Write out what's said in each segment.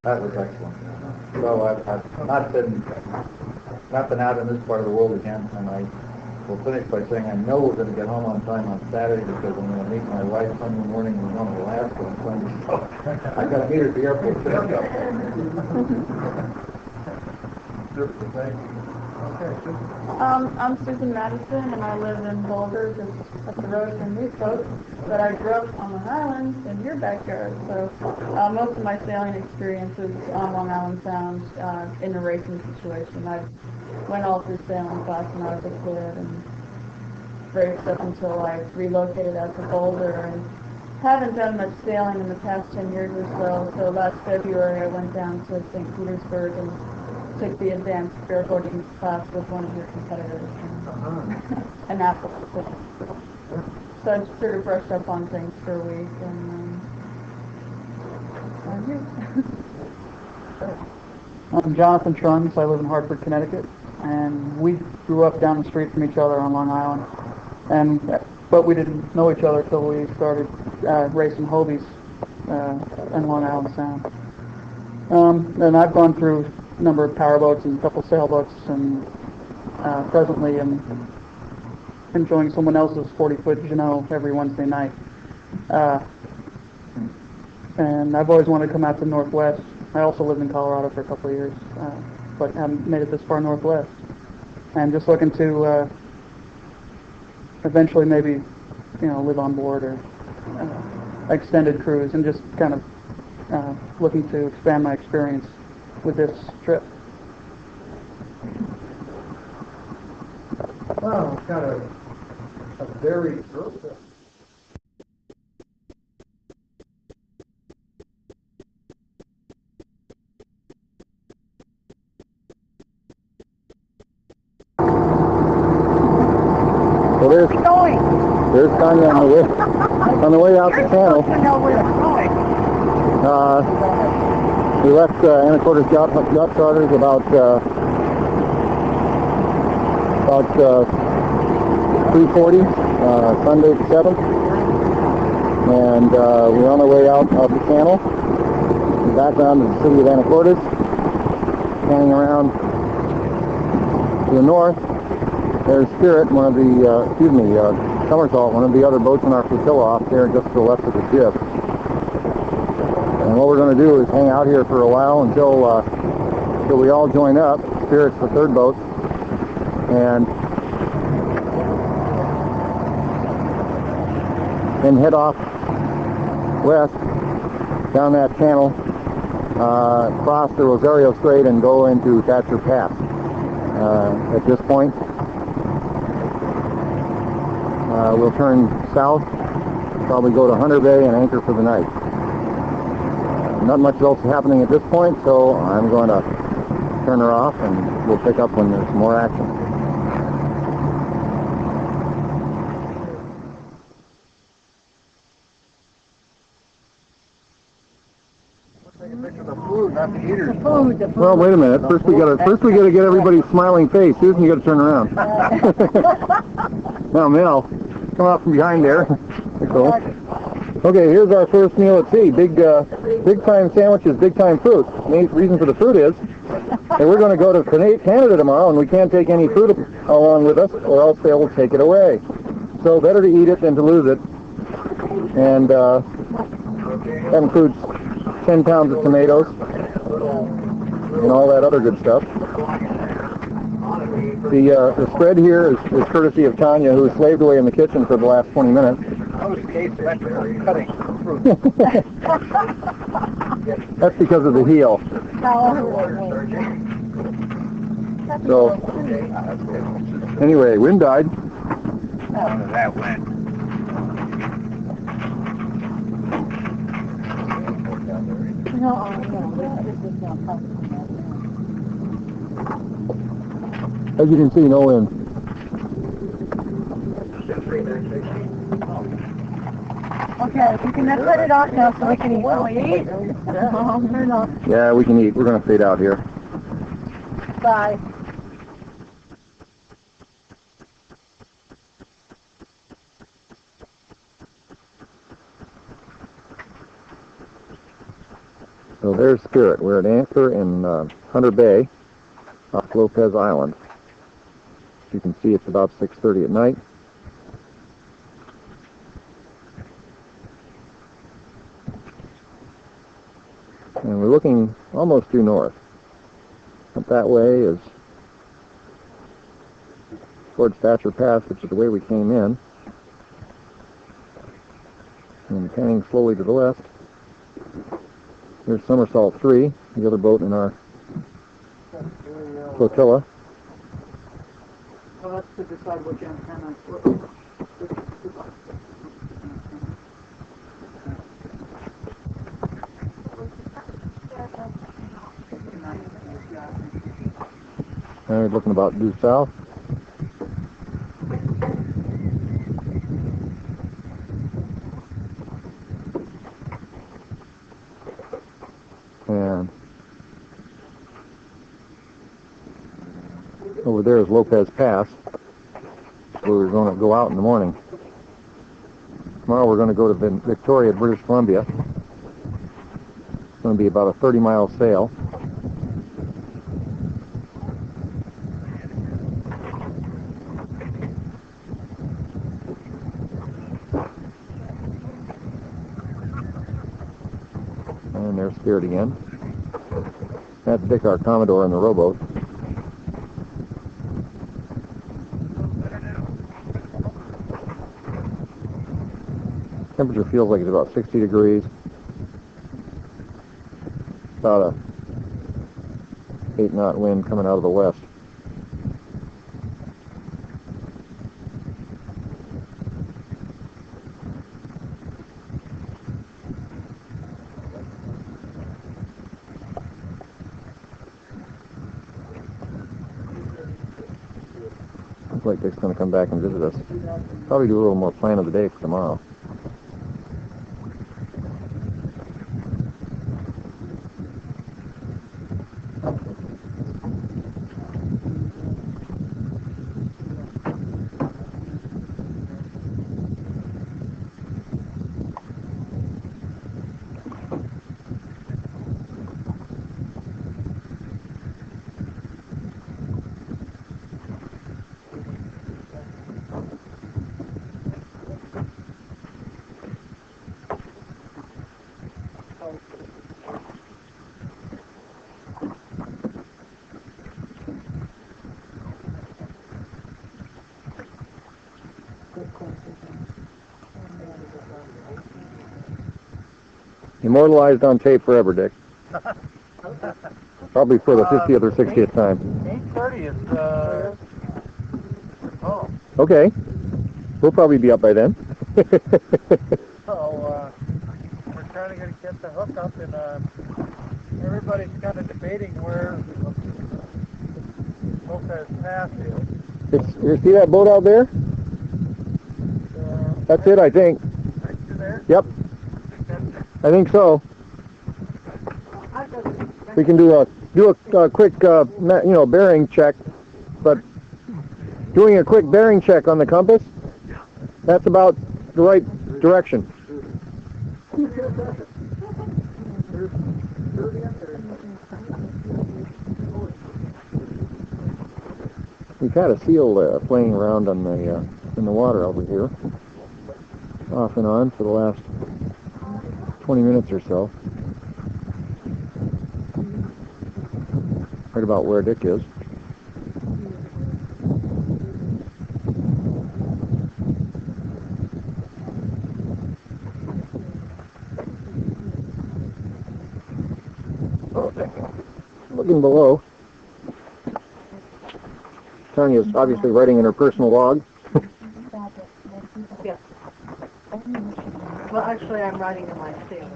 That was excellent. So I've not been out in this part of the world again, and I will finish by saying I know we're going to get home on time on Saturday because I'm going to meet my wife Sunday morning and we're going to Alaska on Sunday. So I got to meet her at the airport today. Thank you. I'm Susan Madison, and I live in Boulder, just up the road from East Coast. But I grew up on Long Island in your backyard, so most of my sailing experience is on Long Island Sound in a racing situation. I went all through sailing class when I was a kid and raced up until I relocated out to Boulder, and haven't done much sailing in the past 10 years or so. So last February I went down to St. Petersburg and took the advanced bareboating class with one of your competitors in Annapolis. So I just sort of brushed up on things for a week, and I'm Jonathan Truns. I live in Hartford, Connecticut, and we grew up down the street from each other on Long Island, but we didn't know each other until we started racing Hobies in Long Island Sound. And I've gone through a number of powerboats and a couple sailboats, and presently I'm enjoying someone else's 40-foot Jeanneau every Wednesday night. And I've always wanted to come out to the Northwest. I also lived in Colorado for a couple of years, but haven't made it this far northwest. And just looking to eventually maybe, live on board or extended cruise, and just kind of looking to expand my experience with this trip. Well, kind of a very trip. Well, there's Tanya on the way out the channel. We left Anacortes Yacht Charters about 3:40 Sunday the 7th, and we're on our way out of the channel. In the background is the city of Anacortes. Hanging around to the north, there's Spirit, one of the, Somersault, one of the other boats in our flotilla off there just to the left of the ship. And what we're going to do is hang out here for a while until we all join up. Spirit's the third boat, and then head off west down that channel, cross the Rosario Strait and go into Thatcher Pass. At this point, we'll turn south, probably go to Hunter Bay and anchor for the night. Not much else happening at this point, so I'm going to turn her off and we'll pick up when there's more action. Well, wait a minute. First we gotta get everybody's smiling face. Susan, you gotta turn around. Now, Mel, come out from behind there. Cool. Okay, here's our first meal at sea. Big time sandwiches, big time fruit. The main reason for the fruit is that we're going to go to Canada tomorrow, and we can't take any fruit along with us, or else they will take it away. So better to eat it than to lose it. And that includes 10 pounds of tomatoes and all that other good stuff. The spread here is courtesy of Tanya, who slaved away in the kitchen for the last 20 minutes. Cutting fruit. That's because of the heel. So, anyway, wind died. None of that wind. As you can see, no wind. Okay, we can cut it off now so we can eat. Will we eat? Yeah, we can eat. We're going to fade out here. Bye. So there's Spirit. We're at anchor in Hunter Bay off Lopez Island. As you can see, it's about 6:30 at night. And we're looking almost due north. Up that way is towards Thatcher Pass, which is the way we came in. And panning slowly to the left. Here's Somersault 3, the other boat in our flotilla. So that's to decide which antenna. And we're looking about due south. And over there is Lopez Pass, where we're going to go out in the morning. Tomorrow we're going to go to Victoria, British Columbia. It's going to be about a 30-mile sail. And there's Spirit again. That's Dick, our Commodore, in the rowboat. Temperature feels like it's about 60 degrees. About a 8-knot wind coming out of the west. Looks like Dick's going to come back and visit us. Probably do a little more plan of the day for tomorrow. Immortalized on tape forever, Dick. Probably for the 50th or 60th time. 8:30 is, oh, Okay. We'll probably be up by then. so, we're trying to get the hook up, and, everybody's kind of debating where Lopez Pass is. You see that boat out there? That's it, I think. Right through there? Yep. I think so. We can do a quick bearing check, but doing a quick bearing check on the compass, that's about the right direction. We've had a seal playing around on the in the water over here, off and on for the last 20 minutes or so. Right about where Dick is. Looking below. Tanya's obviously writing in her personal log. Yes. Well, actually, I'm writing in my sailor.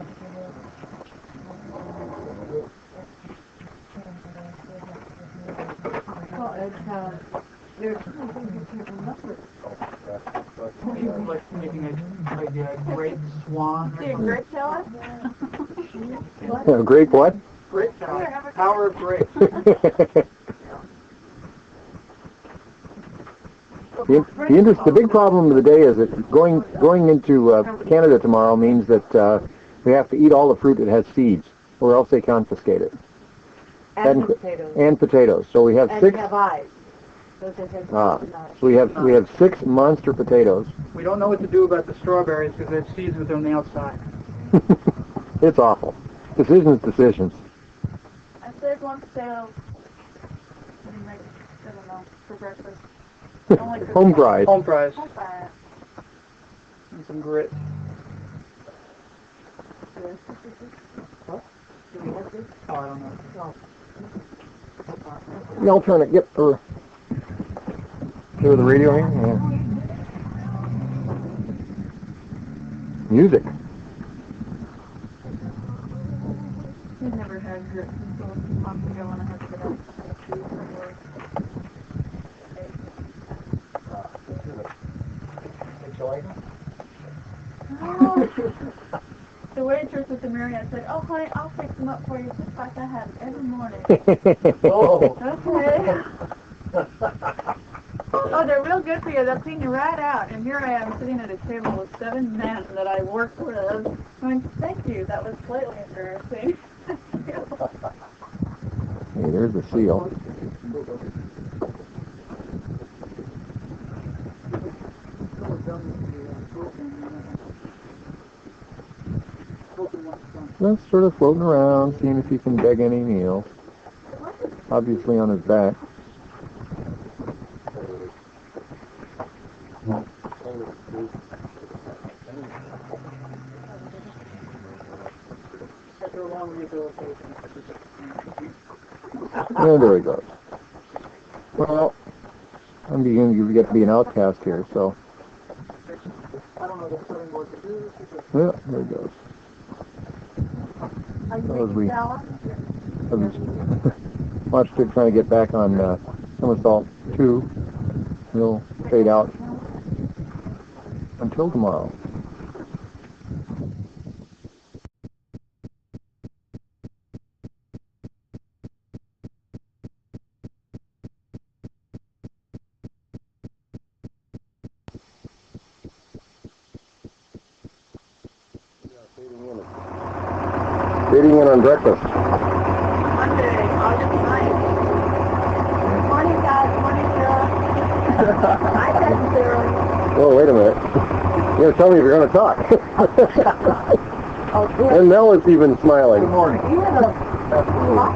Well, there's Like making a great swan. See a great fella? Great what? Great power of great. The big problem of the day is that going into Canada tomorrow means that we have to eat all the fruit that has seeds. or else they confiscate it. And potatoes. And potatoes. So we have And six. have eyes. Those are his So we have 6 monster potatoes. We don't know what to do about the strawberries because they're seasoned on the outside. It's awful. Decisions. I saved one potato. What do you make? I don't know, for breakfast. Only for Home fries. Home fries Home fries. and some grit. Oh, I don't know. The alternate, yep. For the radio here. Yeah. Music. We've never had grit until a month ago when I had to get out to work. The waitress at the Marriott said, "Oh, honey, I'll fix them up for you just like I have every morning." Oh. Okay. Oh, they're real good for you. They'll clean you right out. And here I am sitting at a table with 7 men that I work with. Going, thank you. That was slightly embarrassing. Hey, there's the seal. Just sort of floating around, seeing if he can beg any meal. Obviously on his back. And there he goes. Well, I'm beginning to get to be an outcast here, so. Yeah, there he goes. As we watched it trying to get back on Somersault 2, he'll fade out until tomorrow. Fading in on breakfast. Monday, August 9th. Morning, guys. Morning, Sarah. Hi, Cousin Sarah. Oh, wait a minute. You're going to tell me if you're going to talk. Oh, good. And Mel is even smiling. Good morning. You have a what?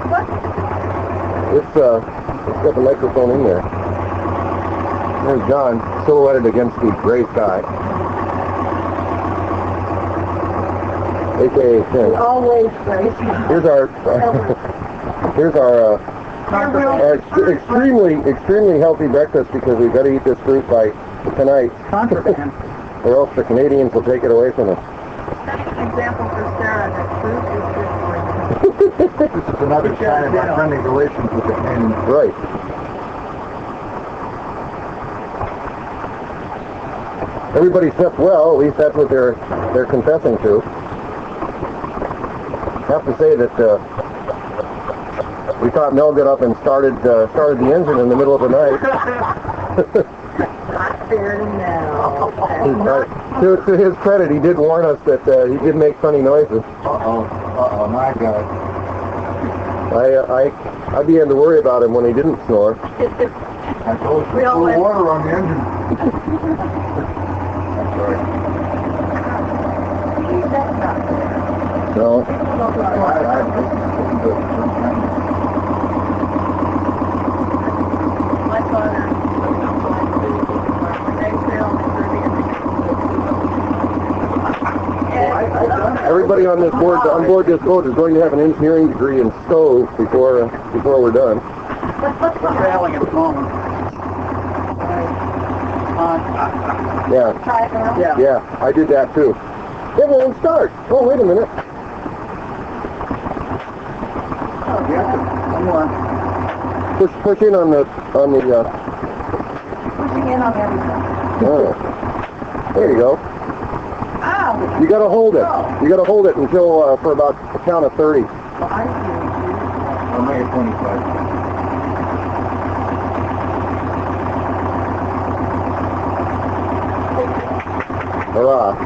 It's got the microphone in there. There's John, silhouetted against the gray sky. AKA Tim. Always great. Here's our extremely healthy breakfast because we've got to eat this fruit by tonight, Contraband. or else the Canadians will take it away from us. That's an example for Sarah that fruit is good for you. This is another sign of our friendly relations with the Canadians. Right. Everybody slept well, at least that's what they're confessing to. I have to say that we thought Mel got up and started the engine in the middle of the night. Not fair to Mel. To his credit, he did warn us that he did make funny noises. My God. I began to worry about him when he didn't snore. I told you, We all put went- water on the engine. I'm sorry. That's not fair. No. My father, Everybody on board this boat is going to have an engineering degree in stove before we're done. Failing at the moment. Yeah. Yeah. Yeah, I did that too. It won't start. Oh, wait a minute. One more. Push in on the Pushing in on everything. oh. There you go. Ow! You gotta hold it. You gotta hold it until for about a count of 30. Well, I I'll make it 25. Hurrah. see.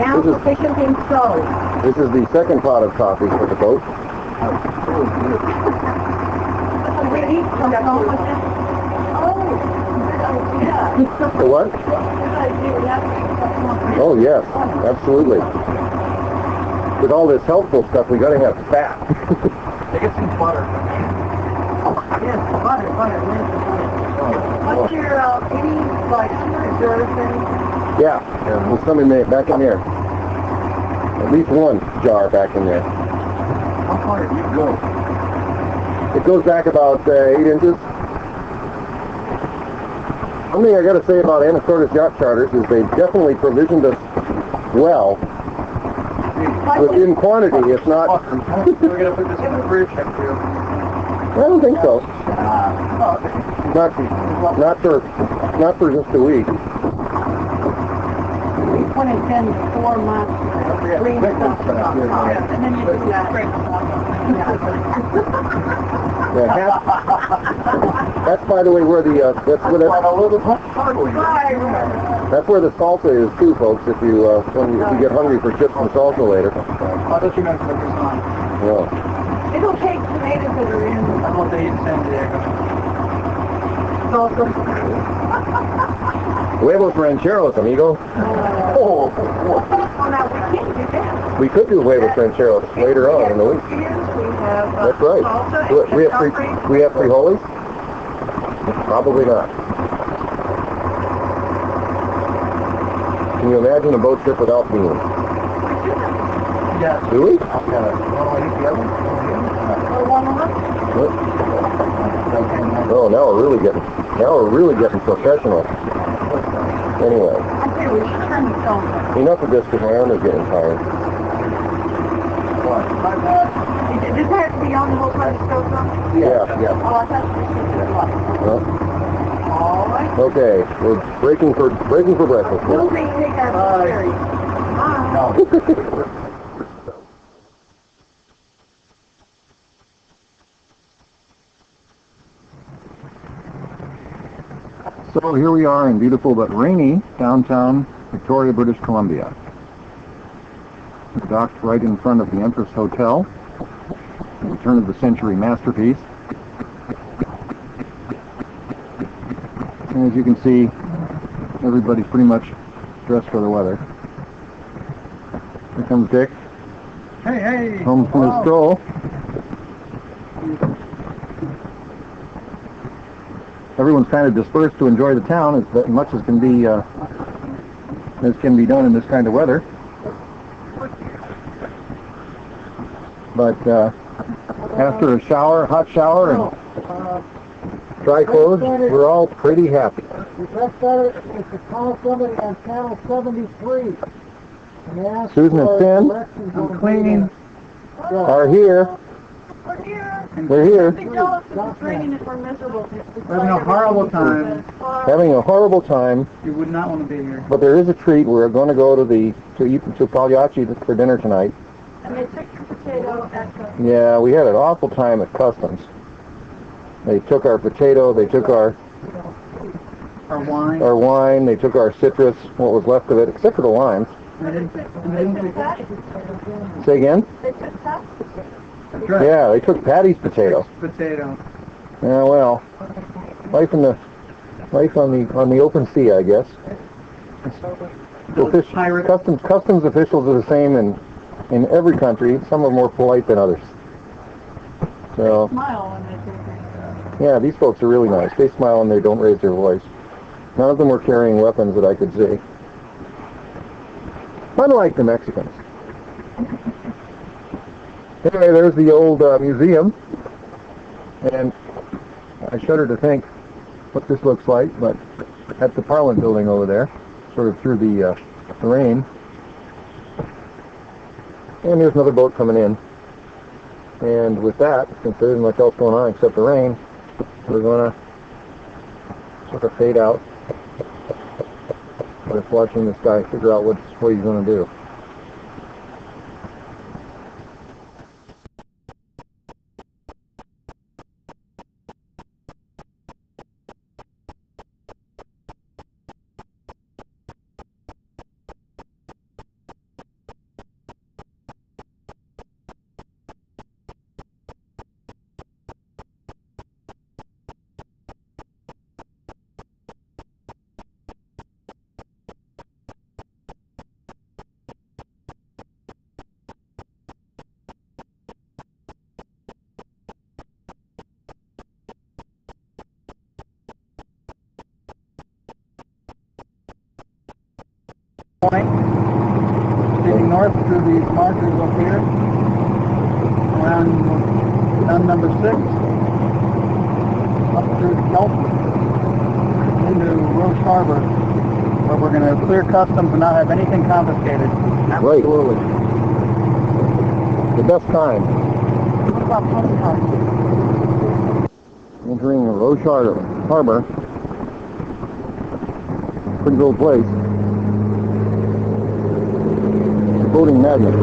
Now This is- sufficient in stove. This is the second pot of coffee for the boat. The what? Oh yes, absolutely. With all this healthful stuff, we gotta have fat. They get some butter. Yes, butter. What's your, any, like, reserve thing? Yeah, there's some in there, back in there. At least one jar back in there. How far did you go? It goes back about 8 inches. One thing I got to say about Anacortes Yacht Charters is they definitely provisioned us well. Within quantity, if not... We're going to put this in the fridge next year. I don't think so. Not for just a week. 2010, 4 months, green stuff on top, and then you do that. Yeah, that's by the way where the that's where the salsa is too, folks. If you if you get hungry for chips and salsa later. I thought you meant for the croissant. Yeah. It'll take tomatoes that are in I don't know if they eat in San Diego. salsa. Huevos rancheros, amigo. Oh, now we can't do that. We could do huevos rancheros later on in the week. We have That's right. salsa We and have ketchup. we have frijoles? Probably not. Can you imagine a boat trip without beans? Yes. Do we? Oh, now we're really getting professional. Anyway, I say we should turn the salsa. enough of this because my arm is getting tired. Does that have to be on the whole time the stove's on? Yeah. Oh, I thought you said it was. Well, All right. okay, we're breaking for breakfast. We'll take that very. So here we are in beautiful but rainy downtown Victoria, British Columbia. We're docked right in front of the Empress Hotel, a turn-of-the-century masterpiece. And as you can see, everybody's pretty much dressed for the weather. Here comes Dick, Hey. home from his stroll. Everyone's kind of dispersed to enjoy the town as much as can be done in this kind of weather. But after a hot shower, and dry clothes, we're all pretty happy. It's to call somebody on channel 73. Susan and Finn I'm cleaning. are here. We're here. We're here, Big jealous if it's raining if we're miserable. We're having a horrible time. having a horrible time. You would not want to be here. But there is a treat. We're going to go to Pagliacci for dinner tonight. And they took your potato at the... Yeah, we had an awful time at customs. They took our potato, they took our Our wine. wine, they took our citrus, what was left of it, except for the limes. They didn't take Patty. Say again? They took Patty. That's right. Yeah, they took Patty's potato. Potato. Yeah, well, life on the open sea, I guess. Pirate. Customs officials are the same in every country. Some are more polite than others. So, Smile when they take it. yeah, these folks are really nice. They smile and they don't raise their voice. None of them were carrying weapons that I could see. Unlike the Mexicans. Anyway, there's the old museum. And I shudder to think what this looks like, but at the Parliament building over there, sort of through the rain. And there's another boat coming in. And with that, since there isn't much else going on except the rain, we're going to sort of fade out. Just watching this guy figure out what he's going to do. point, heading north through these markers up here, around number 6, up through the Gulf, into Roche Harbor, where we're going to clear customs and not have anything confiscated. Great. The best time. What about pumpkin house? Entering Roche Harbor. Pretty cool place. Boating magnet.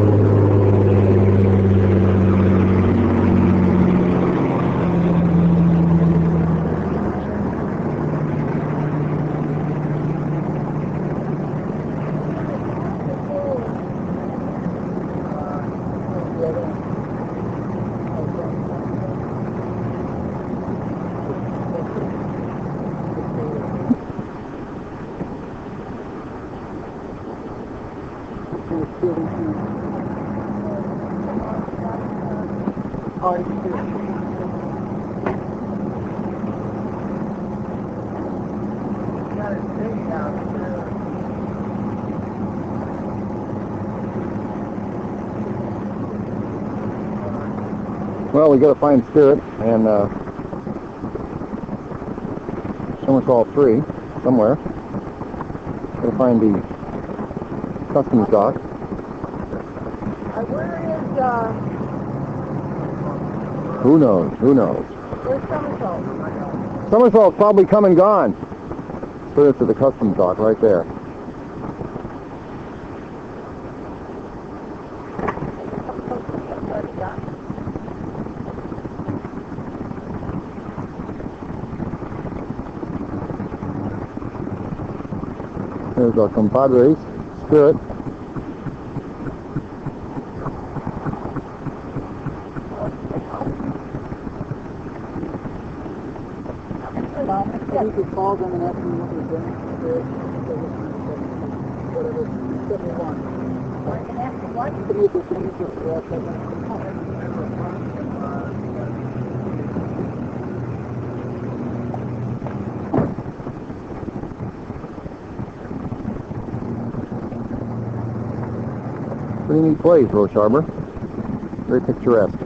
Oh, you can do it. Well, we got to find Spirit and Somersault 3 somewhere. Got to find the customs dock. Where is, Who knows? Who knows? where's Somersault? Somersault's probably come and gone. Spirit's at the customs dock right there. There's our compadres, Spirit. You could call them and ask them what they're doing. Whatever, 71. Can you just finish it for us? Pretty neat place, Roche Harbor. Very picturesque.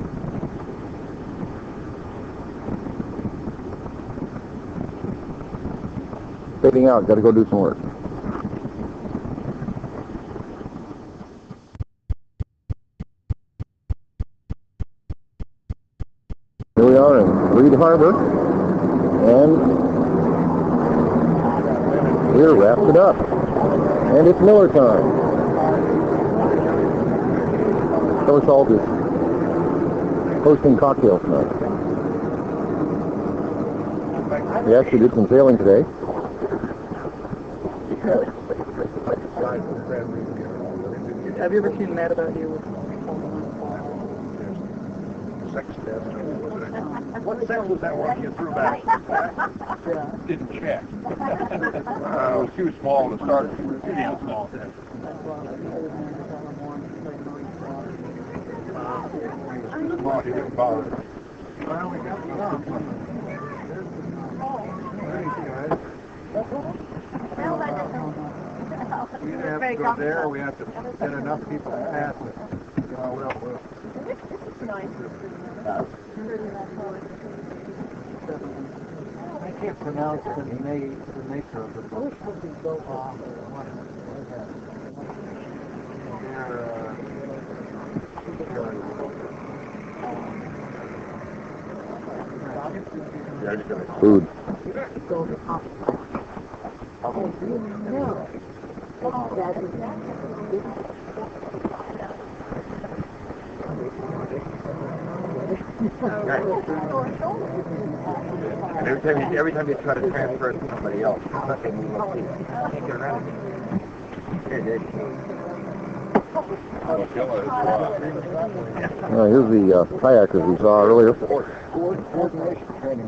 Fading out, gotta go do some work. Here we are in Reed Harbor, and we're wrapped it up. And it's Miller time. Somersault is hosting cocktails tonight. We actually did some sailing today. Have you ever seen Mad About You? What sense was that one you threw back? Yeah. Didn't check. It was too small to start. Too damn small. That's why the old man was on the morning playing Marine Squad. Small, he didn't bother. Well, we got some. We either have to go there, or we have to get enough people to pass it. Well. I can't pronounce the nature of the book. Food. And every time you try to transfer it to somebody else, nothing you will see. Can't get around it. Here, Dave. Here's the kayakers we saw earlier. Coordination training.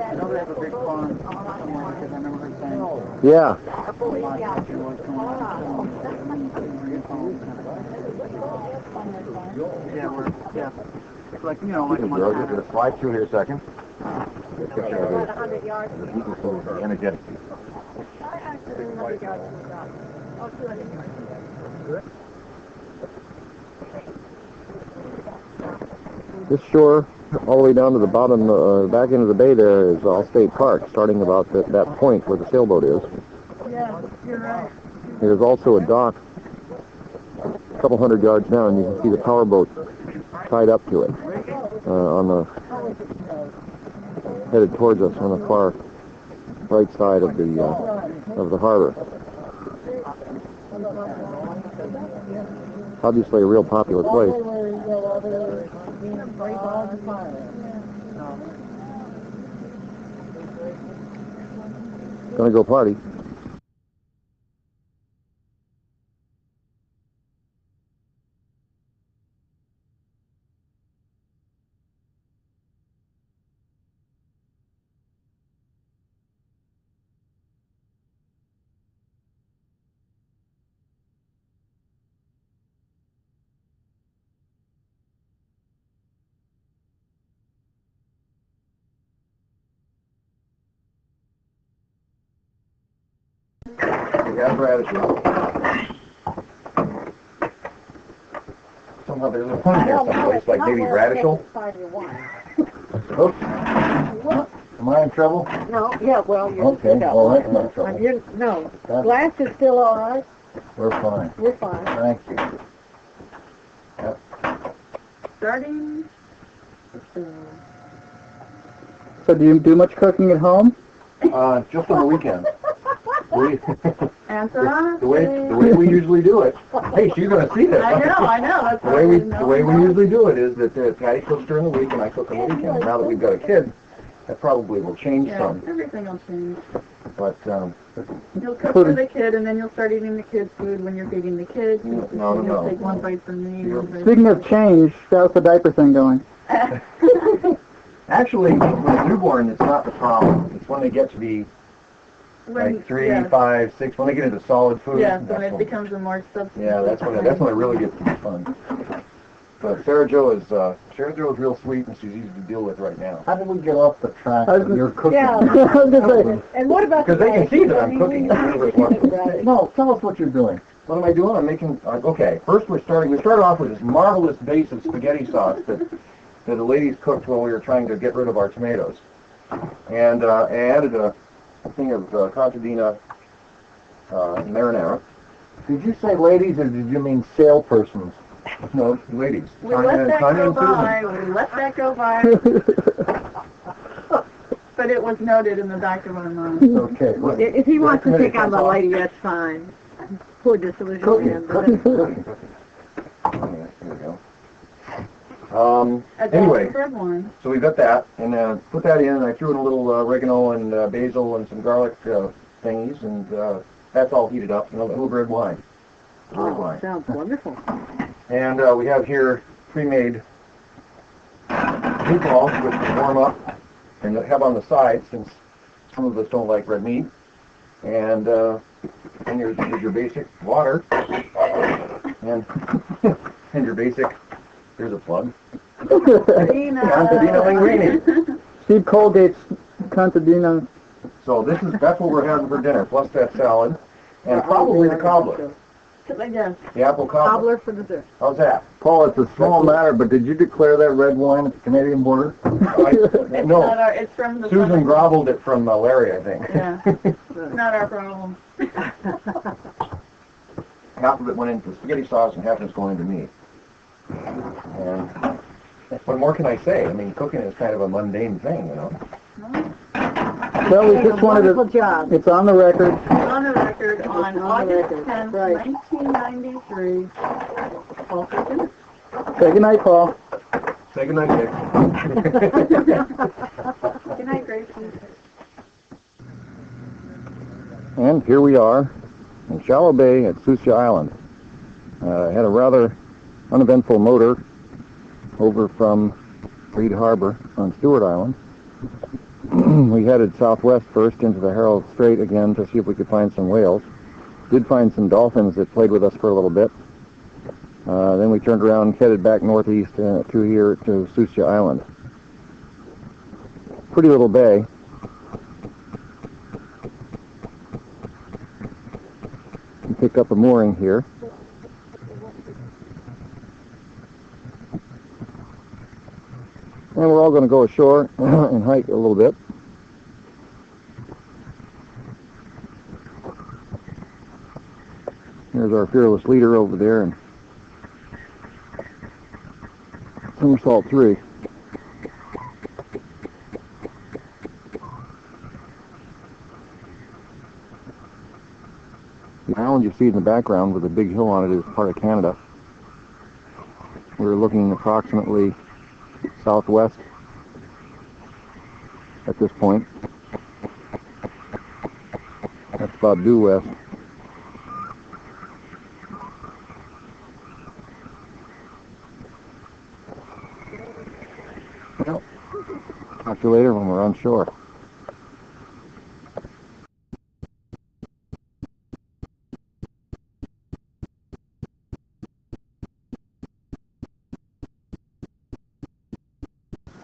I know they have a big farm somewhere because I remember her saying, Yeah. Yeah, like, you know, like a Just Montana. slide through here a second. About 100 yards. Energetic. 100 yards from the dock. Oh, 200 yards. This shore, all the way down to the bottom, back end of the bay there is all state park, starting about that point where the sailboat is. Yeah, you're right. There's also a dock a couple hundred yards down. You can see the powerboat tied up to it, headed towards us on the far right side of the harbor. Obviously a real popular place. Gonna go party. We have radishes. Somehow there's a pun here someplace, like maybe radical. Oops. Am I in trouble? No, yeah, well, you're Okay, well, that's not trouble. no, glass is still all right. We're fine. We're fine. Thank you. Starting. So do you do much cooking at home? Just on the weekend. Answer honestly. The way we usually do it. Hey, she's gonna see this. I know. That's The way we usually do it is that Patty cooks during the week and I cook on the weekend. Now that we've got a kid, that probably will change Yeah, some. everything will change. But You'll cook for the kid, and then you'll start eating the kid's food when you're feeding the kids. No. You'll take one bite from me. One bite Speaking of change, how's the diaper thing going? actually, with a newborn, it's not the problem. It's when they get to be like 3, yeah. 5, 6. When they get into solid food. Yeah, so that's when it becomes a more substantive. Yeah, that's when it really gets to be fun. But Sarah Jo is real sweet and she's easy to deal with right now. How did we get off the track of your cooking? Yeah. I was gonna say, And what about Because they can see that I'm cooking. Right. No, tell us what you're doing. What am I doing? I'm making. Okay, first we started off with this marvelous base of spaghetti sauce that the ladies cooked when we were trying to get rid of our tomatoes, and I added a thing of contadina marinara. Did you say ladies or did you mean salespersons? No, ladies. We let that go by. But it was noted in the back of our mind. Okay. Look, If he wants to pick on the comes off. lady, that's fine. Poor disillusioned Cooking. man. Here we go. Anyway, Red wine. so we got that, and put that in, and I threw in a little oregano and basil and some garlic thingies, and that's all heated up, and a little red wine. Red Oh, wine. sounds wonderful. And we have here pre-made meatballs, which we warm up and have on the side, since some of us don't like red meat. And here's your basic water, and and your basic, here's a plug. Contadina linguine. Steve Colgate's Contadina. So that's what we're having for dinner, plus that salad, and probably the cobbler, Yes. the apple cobbler. Cobbler for dessert. How's that? Paul, it's a small matter, but did you declare that red wine at the Canadian border? It's No, not our, it's from the Susan groveled it from Larry, I think. Yeah. It's not our problem. Half of it went into spaghetti sauce and half of it's going into me. And what more can I say? I mean, cooking is kind of a mundane thing, you know. Well, we Did a just wanted wonderful to, job. it's on the record. On the record, on On the August record, 10th, right. 1993. Paul Cookin. Say goodnight, Paul. Say goodnight, Dick. Good night, Gracie. And here we are in Shallow Bay at Susya Island. Had a rather uneventful motor over from Reed Harbor on Stewart Island. We headed southwest first into the Herald Strait again to see if we could find some whales. Did find some dolphins that played with us for a little bit. Then we turned around and headed back northeast to here to Susya Island. Pretty little bay. Pick up a mooring here. And we're all going to go ashore and hike a little bit. There's our fearless leader over there, and somersault 3. The island you see in the background with a big hill on it is part of Canada. We're looking approximately southwest at this point. That's about due west. Well, talk to you later when we're on shore.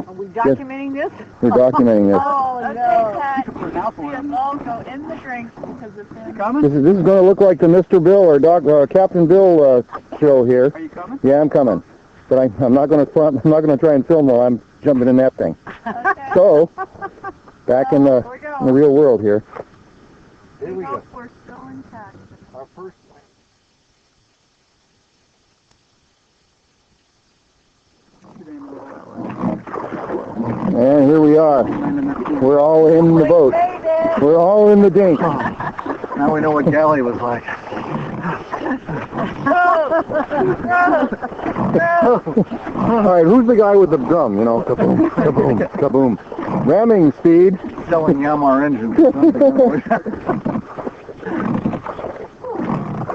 Are we documenting this? We're documenting this. Oh, Okay, no. Pat, you see us all go in the drinks because it's in. Coming? This is going to look like the Mr. Bill or Captain Bill show here. Are you coming? Yeah, I'm coming, but I'm not going to try and film while I'm jumping in that thing. Okay. So, back in the Here we go. real world here. Here we go. Hope we're still intact. Our first. And here we are. We're all in the boat. We're all in the dink. Now we know what galley was like. All right, who's the guy with the drum? You know, kaboom, kaboom, kaboom. Ramming speed. Selling Yamaha engines or something.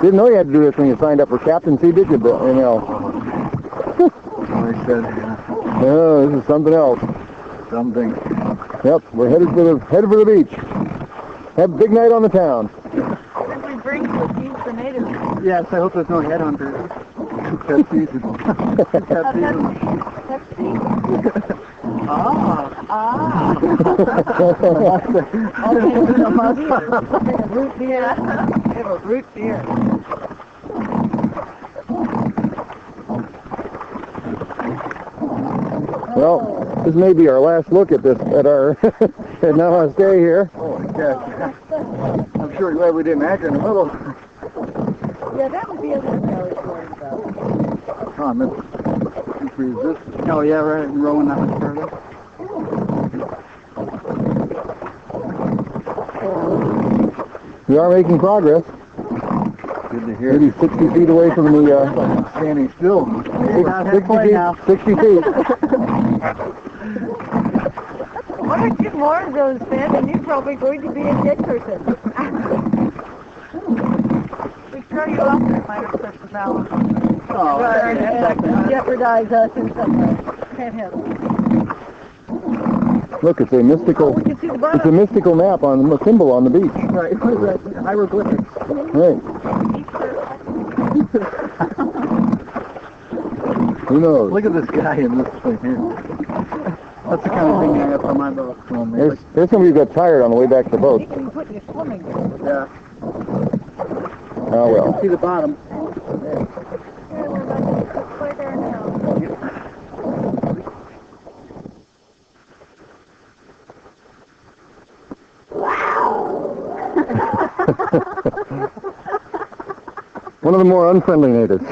Didn't know you had to do this when you signed up for captaincy, did you, Bill? You know. They said, Oh, this is something else. something. Yep, we're headed for the beach. Have a big night on the town. If we bring to feed the natives. Yes, I hope there's no headhunters. Pet season. Pet season. Root beer. It was root beer. Well, this may be our last look at our Namaste here. Holy cow. I'm sure glad we didn't anchor in the middle. Yeah, that would be a little very important though. Oh, I meant to freeze this. Oh yeah, right. Rowing that much further. We are making progress. Good to hear. Maybe 60 feet away from the Standing still. 60 feet. One or two more of those, Ben, and you're probably going to be a dead person. We throw you off there, might upset the balance. Oh, Right, jeopardize us in some way. Can't help it. Look, it's a mystical. We can see the It's bottom. a mystical map on the symbol on the beach. right. Hieroglyphics. Right. Who knows? Look at this guy in this thing here. That's the kind of thing I have on my boat. There's somebody who got tired on the way back to the boat. You can put in your swimming. Yeah. Oh well. See the bottom. Yeah, we're about to play there now. One of the more unfriendly natives.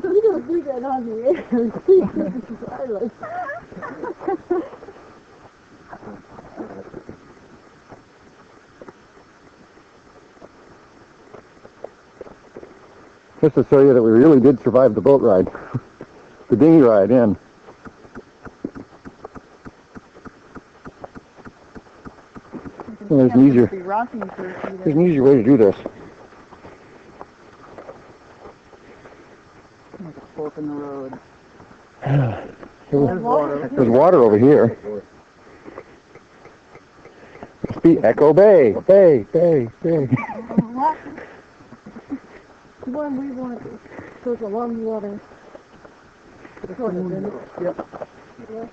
You don't do that on the air. Just to show you that we really did survive the boat ride. The dinghy ride in. Well, there's an easier, Be rocking for a few there's days. an easier way to do this. Like a fork in the road. There's water. There's water over here. Must be Echo Bay. Bay. One we want goes along water. Yep. Yeah.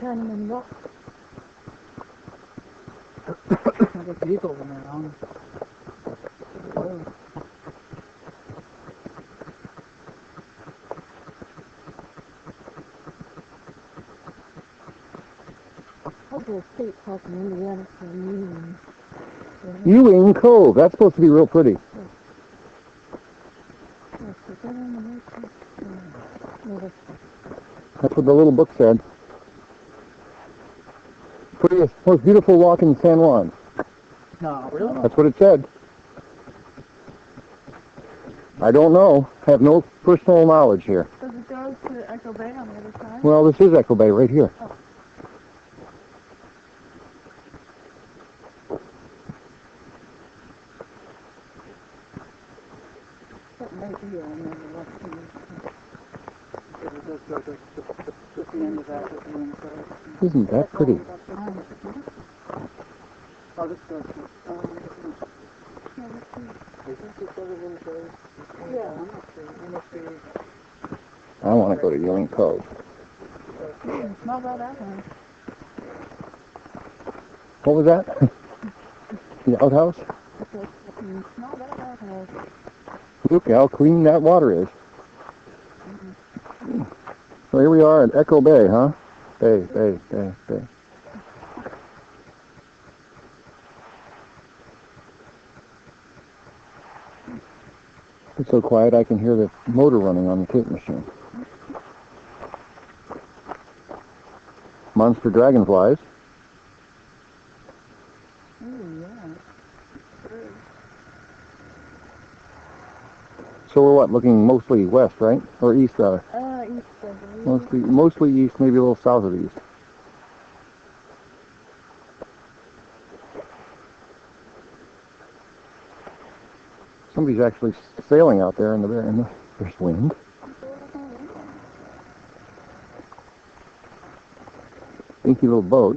Turning and rock. I get vehicles in there, huh? I'll go state park in Indiana for me. Ewing Cove. That's supposed to be real pretty. That's what the little book said. Prettiest, most beautiful walk in San Juan. No, really? That's what it said. I don't know. I have no personal knowledge here. Does it go to Echo Bay on the other side? Well, this is Echo Bay right here. That might be on the left hand. It does go to the end of that with Ewing Cove. Isn't that pretty? Oh, this goes to... Yeah. I'm not sure. It must be... I want to go to Ewing Cove. Smell that apple. What was that? The outhouse? Smell that apple. Look how clean that water is. So here we are at Echo Bay, huh? Bay. It's so quiet I can hear the motor running on the tape machine. Monster dragonflies. So we're what, looking mostly west, right? Or east, East, I believe. mostly east, maybe a little south of east. Somebody's actually sailing out there in the there's wind. Dinky little boat.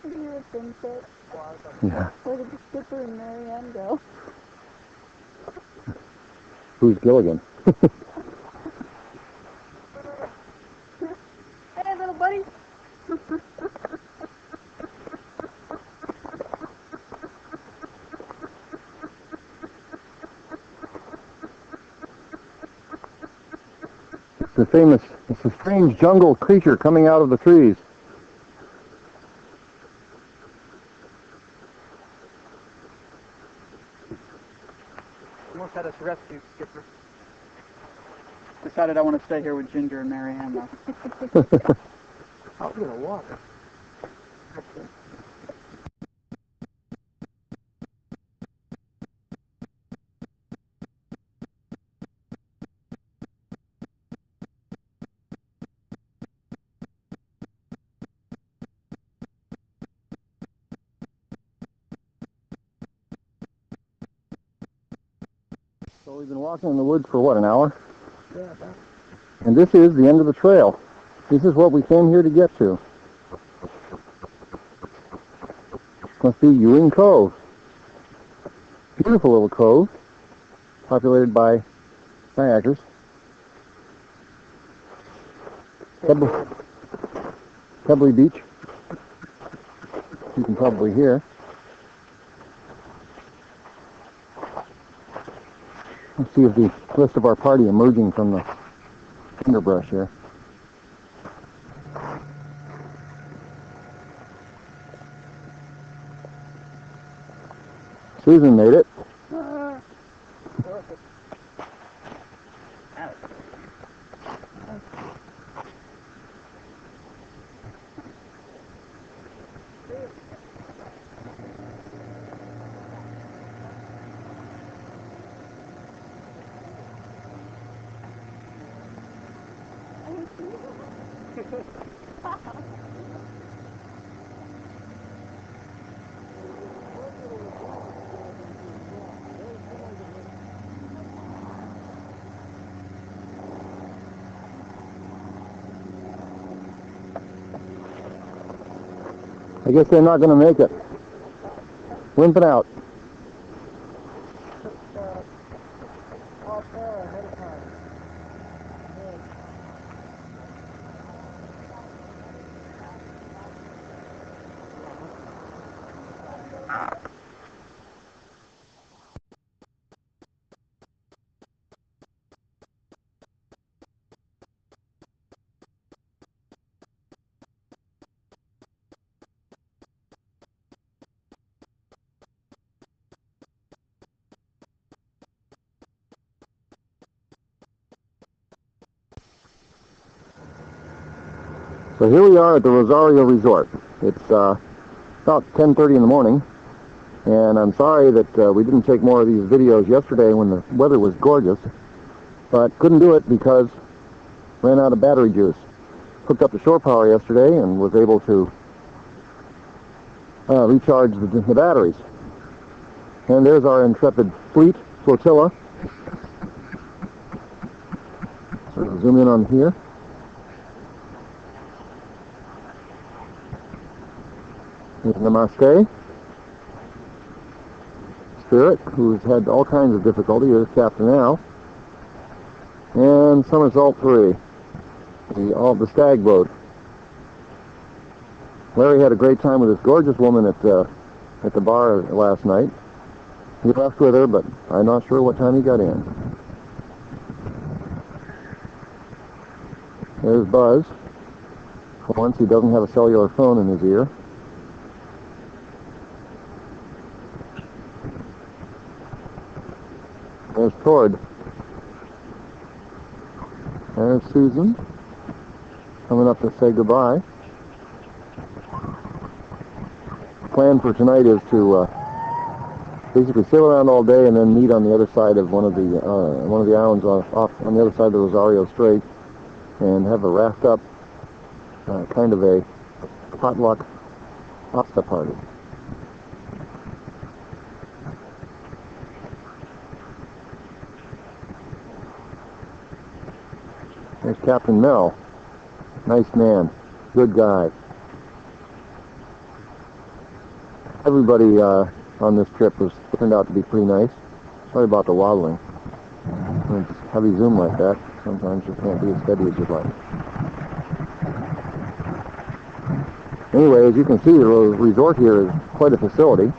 You would think that. Yeah. Where did the skipper and Marianne go? Who's Gilligan? Hey, little buddy. It's a strange jungle creature coming out of the trees. Almost had us rescued, Skipper. Decided I want to stay here with Ginger and Marianne now. Out in the water. So we've been walking in the woods for what, an hour? Yeah, And this is the end of the trail. This is what we came here to get to. Must be Ewing Cove. Beautiful little cove, populated by kayakers. Pebbly beach. You can probably hear. Let's see if the rest of our party emerging from the underbrush here. Susan made it. I guess they're not going to make it. Wimping out. So here we are at the Rosario Resort. It's about 10:30 in the morning, and I'm sorry that we didn't take more of these videos yesterday when the weather was gorgeous, but couldn't do it because ran out of battery juice. Hooked up the shore power yesterday and was able to recharge the batteries. And there's our intrepid fleet flotilla. Sort of zoom in on here. Here's Namaste. Spirit, who's had all kinds of difficulty. Here's Captain Al. And Somersault 3, the stag boat. Larry had a great time with this gorgeous woman at the bar last night. He left with her, but I'm not sure what time he got in. There's Buzz. For once, he doesn't have a cellular phone in his ear. There's Tord. There's Susan, coming up to say goodbye. The plan for tonight is to basically sail around all day and then meet on the other side of one of the islands off on the other side of the Rosario Strait and have a raft up, kind of a potluck pasta party. There's Captain Mel. Nice man. Good guy. Everybody on this trip turned out to be pretty nice. Sorry about the wobbling. When it's heavy zoom like that, sometimes you can't be as steady as you'd like. Anyway, as you can see, the resort here is quite a facility,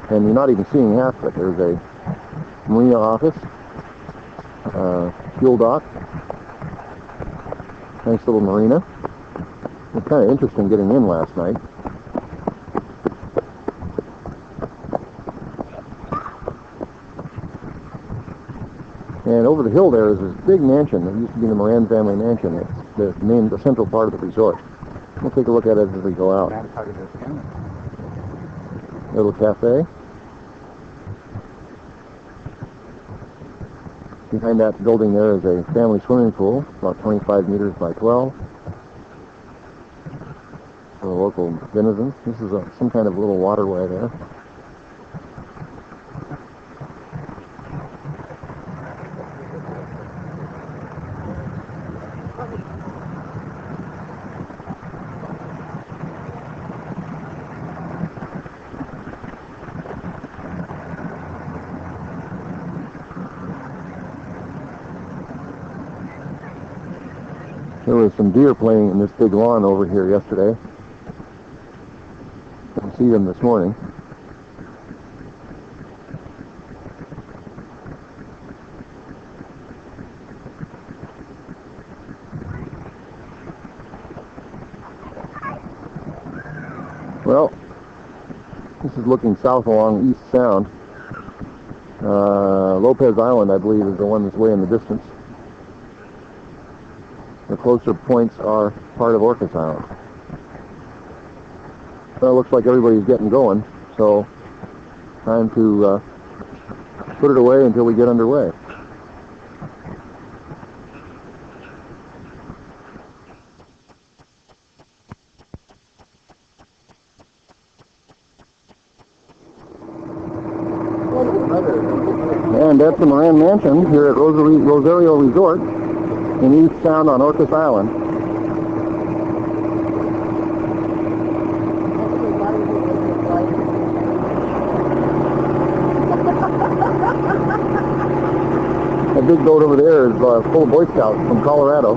and you're not even seeing half of it. There's a marina office, fuel dock, nice little marina. It was kind of interesting getting in last night. And over the hill there is this big mansion that used to be the Moran family mansion. It's the central part of the resort. We'll take a look at it as we go out. Little cafe. Behind that building there is a family swimming pool, about 25 meters by 12. For the local denizens. This is some kind of little waterway there. There was some deer playing in this big lawn over here yesterday. You can see them this morning. Well, this is looking south along East Sound. Lopez Island, I believe, is the one that's way in the distance. The closer points are part of Orcas Island. Well, it looks like everybody's getting going, so time to put it away until we get underway. And that's the Moran Mansion here at Rosario Resort in East Sound on Orcas Island. big boat over there is full of Boy Scouts from Colorado.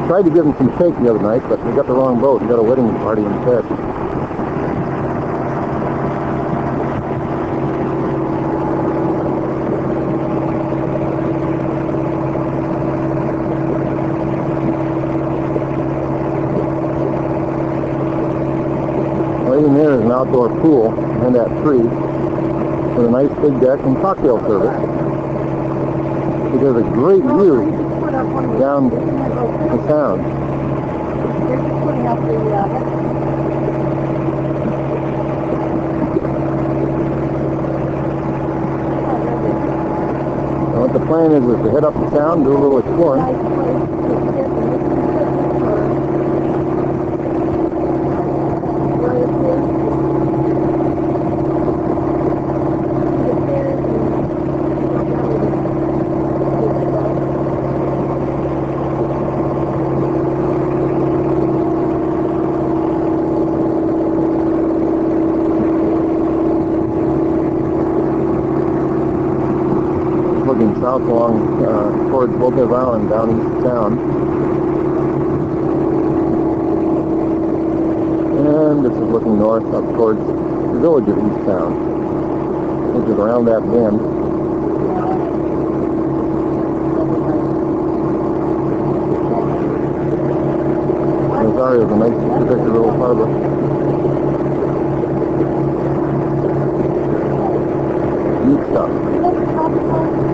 Tried to give them some cake the other night, but we got the wrong boat. We got a wedding party instead. Right in there is an outdoor pool and that tree with a nice big deck and cocktail service. It has a great view down the sound. They're just putting up the, What the plan is to head up the sound, do a little exploring. nice place to get the Looking south along towards Lopez Island, down east of town. And this is looking north up towards the village of East Town, which is around that bend. Rosario is a nice, protected little harbor. Neat stuff.